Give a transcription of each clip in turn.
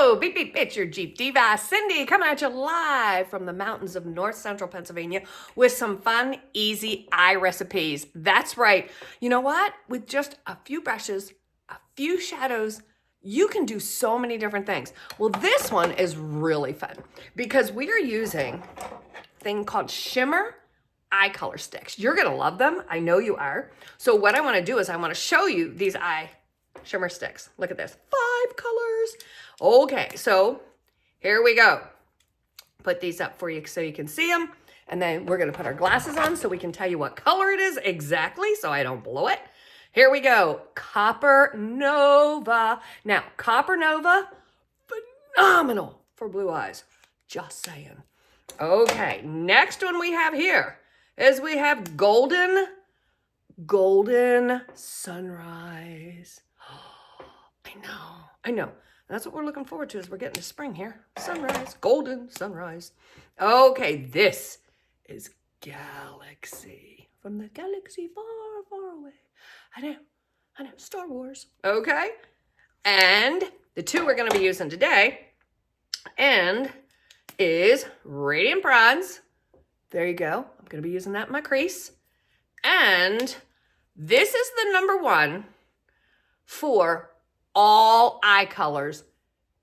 Hello, beep beep, it's your Jeep Diva, Cindy, coming at you live from the mountains of north central Pennsylvania with some fun, easy eye recipes. That's right. You know what? With just a few brushes, a few shadows, you can do so many different things. Well, this one is really fun because we are using a thing called Shimmer eye color sticks. You're gonna love them. I know you are. So what I wanna do is I wanna show you these eye shimmer sticks. Look at this, 5 colors. Okay, so here we go. Put these up for you so you can see them. And then we're gonna put our glasses on so we can tell you what color it is exactly so I don't blow it. Here we go, Copper Nova. Now, Copper Nova, phenomenal for blue eyes, just saying. Okay, next one we have here is we have Golden Sunrise. I know. That's what we're looking forward to as we're getting to spring here. Sunrise, golden sunrise. Okay, this is Galaxy. From the galaxy far, far away. I know, Star Wars. Okay, and the two we're gonna be using today and is Radiant Bronze. There you go. I'm gonna be using that in my crease. And this is the number one for all eye colors,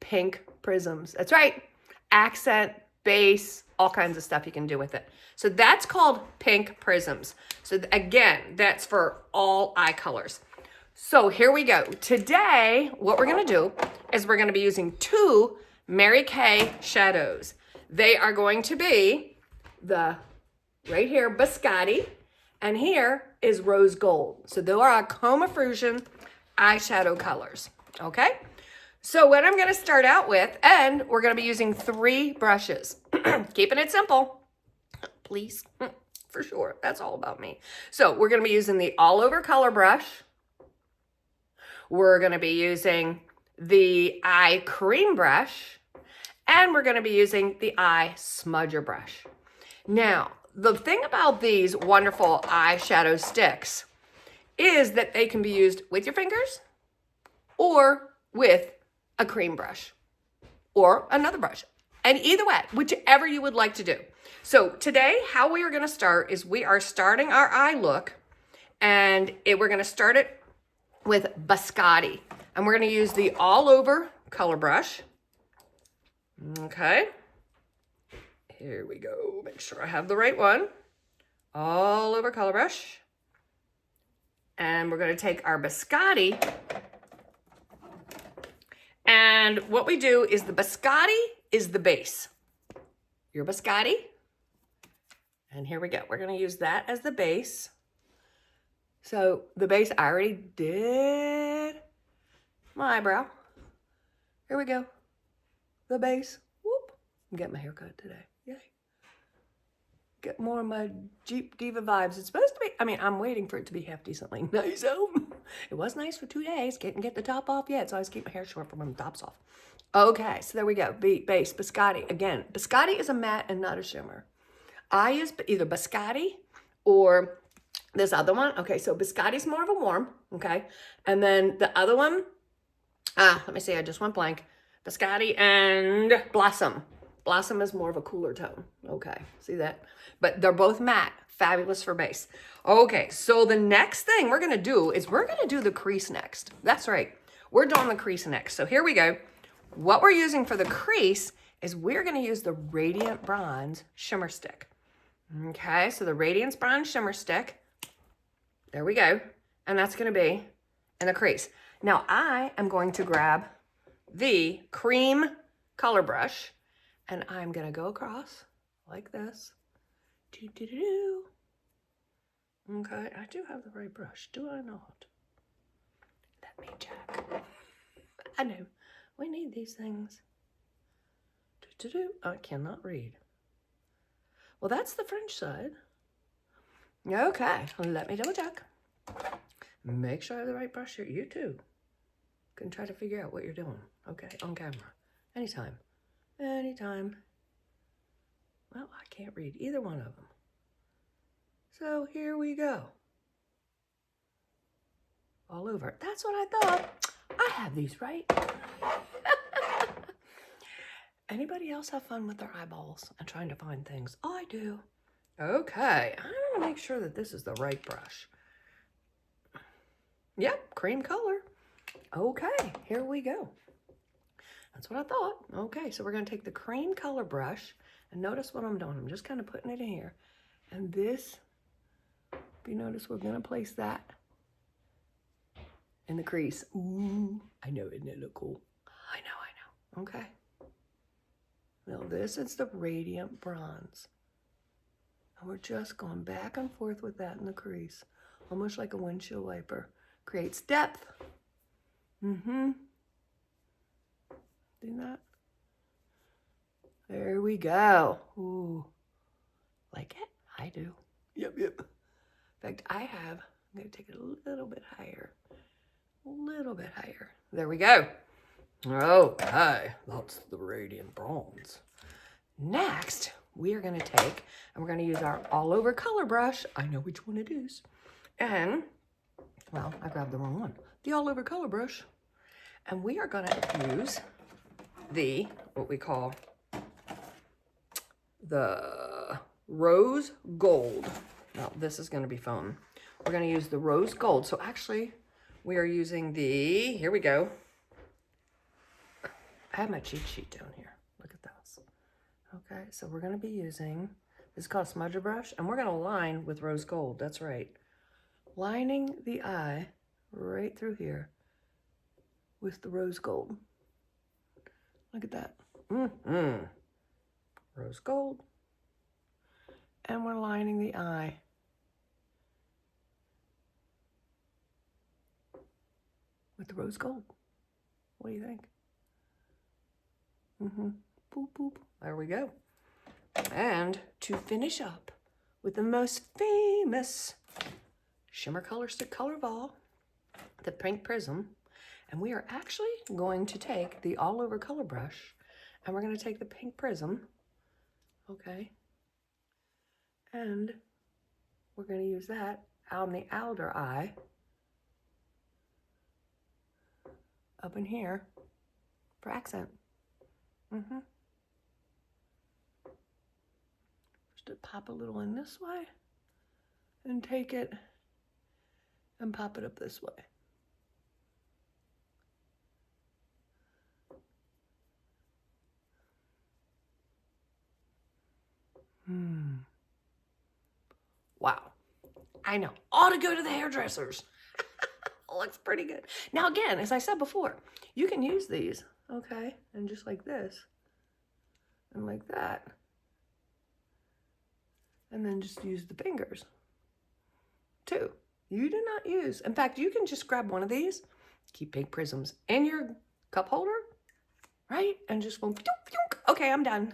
pink prisms. That's right. Accent, base, all kinds of stuff you can do with it. So that's called pink prisms. So again, that's for all eye colors. So here we go. Today, what we're gonna do is we're gonna be using 2 Mary Kay shadows. They are going to be right here, Biscotti, and here is Rose Gold. So those are our Chromafusion eyeshadow colors, okay? So what I'm gonna start out with, and we're gonna be using 3 brushes. Keeping it simple, please, for sure. That's all about me. So we're gonna be using the all over color brush. We're gonna be using the eye cream brush, and we're gonna be using the eye smudger brush. Now, the thing about these wonderful eyeshadow sticks is that they can be used with your fingers or with a cream brush or another brush. And either way, whichever you would like to do. So today, how we are gonna start is we are starting our eye look, and we're gonna start it with Biscotti. And we're gonna use the all over color brush. Okay. Here we go. Make sure I have the right one. All over color brush. And we're going to take our Biscotti. And what we do is the Biscotti is the base. Your Biscotti. And here we go. We're going to use that as the base. So the base, I already did my eyebrow. Here we go. The base. Whoop. I'm getting my hair cut today. Yay. Get more of my Jeep Diva vibes. It's supposed to be, I'm waiting for it to be half decently nice. It was nice for 2 days. Can't get the top off yet, so I always keep my hair short for when the top's off. Okay, so there we go. Base, Biscotti. Again, Biscotti is a matte and not a shimmer. I use either Biscotti or this other one. Okay, so Biscotti's more of a warm, okay? And then the other one, let me see, I just went blank. Biscotti and Blossom. Blossom is more of a cooler tone. Okay, see that? But they're both matte, fabulous for base. Okay, so the next thing we're gonna do is we're gonna do the crease next. That's right, we're doing the crease next. So here we go. What we're using for the crease is we're gonna use the Radiant Bronze Shimmer Stick. Okay, so the Radiant Bronze Shimmer Stick, there we go. And that's gonna be in the crease. Now I am going to grab the cream color brush, and I'm gonna go across like this. Okay, I do have the right brush, do I not? Let me check. I know, we need these things. I cannot read. Well, that's the French side. Okay, let me double check. Make sure I have the right brush here. You too can try to figure out what you're doing. Okay, on camera. Anytime. Well, I can't read either one of them. So here we go. All over. That's what I thought. I have these right. Anybody else have fun with their eyeballs and trying to find things? I do. Okay, I'm gonna make sure that this is the right brush. Yep, cream color. Okay, here we go. That's what I thought. Okay, so we're gonna take the cream color brush and notice what I'm doing. I'm just kind of putting it in here. And this, if you notice, we're gonna place that in the crease. Ooh, I know, isn't it look cool? I know. Okay. Now this is the radiant bronze. And we're just going back and forth with that in the crease. Almost like a windshield wiper. Creates depth. Do that. There we go. Ooh. Like it? I do. Yep. In fact, I'm going to take it a little bit higher. A little bit higher. There we go. Okay. That's the radiant bronze. Next, we are going to take, and we're going to use our all over color brush. I know which one it is. And, well, I grabbed the wrong one. The all over color brush. And we are going to use the, what we call the rose gold. Now, this is going to be fun. We're going to use the rose gold. So actually, we are using the, here we go. I have my cheat sheet down here. Look at this. Okay, so we're going to be using, this is called a smudger brush, and we're going to line with rose gold. That's right. Lining the eye right through here with the rose gold. Look at that. Rose gold. And we're lining the eye with the rose gold. What do you think? Boop, boop. There we go. And to finish up with the most famous Shimmer Color Stick Color Ball, the Pink Prism. And we are actually going to take the all over color brush and we're going to take the pink prism. Okay. And we're going to use that on the outer eye up in here for accent. Just to pop a little in this way and take it and pop it up this way. Wow. I know. Ought to go to the hairdressers. Looks pretty good. Now again, as I said before, you can use these, okay? And just like this. And like that. And then just use the fingers. Too. You do not use. In fact, you can just grab one of these. Keep pink prisms in your cup holder. Right? And just go, okay, I'm done.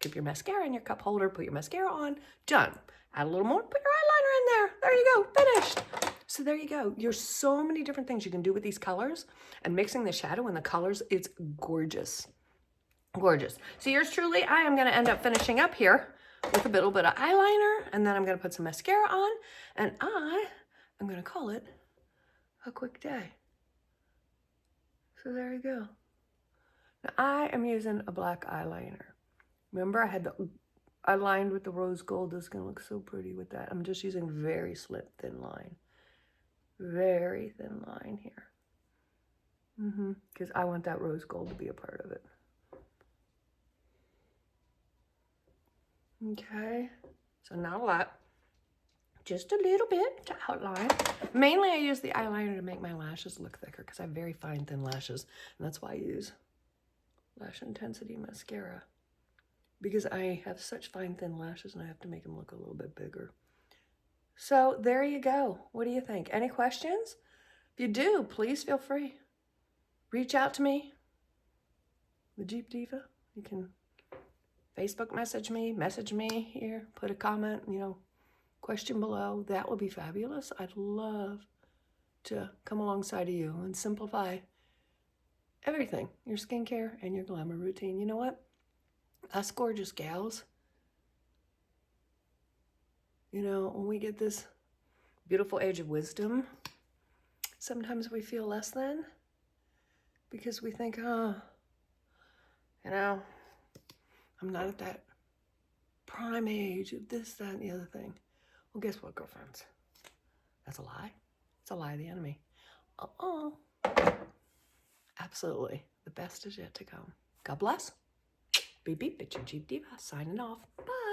Keep your mascara in your cup holder. Put your mascara on. Done. Add a little more. Put your eyeliner in there. There you go. Finished. So there you go. There's so many different things you can do with these colors. And mixing the shadow and the colors, it's gorgeous. Gorgeous. So yours truly, I am going to end up finishing up here with a little bit of eyeliner. And then I'm going to put some mascara on. And I am going to call it a quick day. So there you go. Now I am using a black eyeliner. Remember, I lined with the rose gold. This is going to look so pretty with that. I'm just using very slip thin line. Very thin line here. Because I want that rose gold to be a part of it. Okay. So not a lot. Just a little bit to outline. Mainly I use the eyeliner to make my lashes look thicker because I have very fine thin lashes. And that's why I use Lash Intensity Mascara. Because I have such fine thin lashes and I have to make them look a little bit bigger. So there you go. What do you think? Any questions? If you do, please feel free. Reach out to me, the Jeep Diva. You can Facebook message me here, put a comment, question below. That would be fabulous. I'd love to come alongside of you and simplify everything, your skincare and your glamour routine. You know what? Us gorgeous gals, when we get this beautiful age of wisdom, sometimes we feel less than because we think, You know, I'm not at that prime age of this, that, and the other thing. Well, guess what, girlfriends? That's a lie. It's a lie of the enemy. Absolutely. The best is yet to come. God bless. Beep, beep, bitch, and Diva signing off. Bye.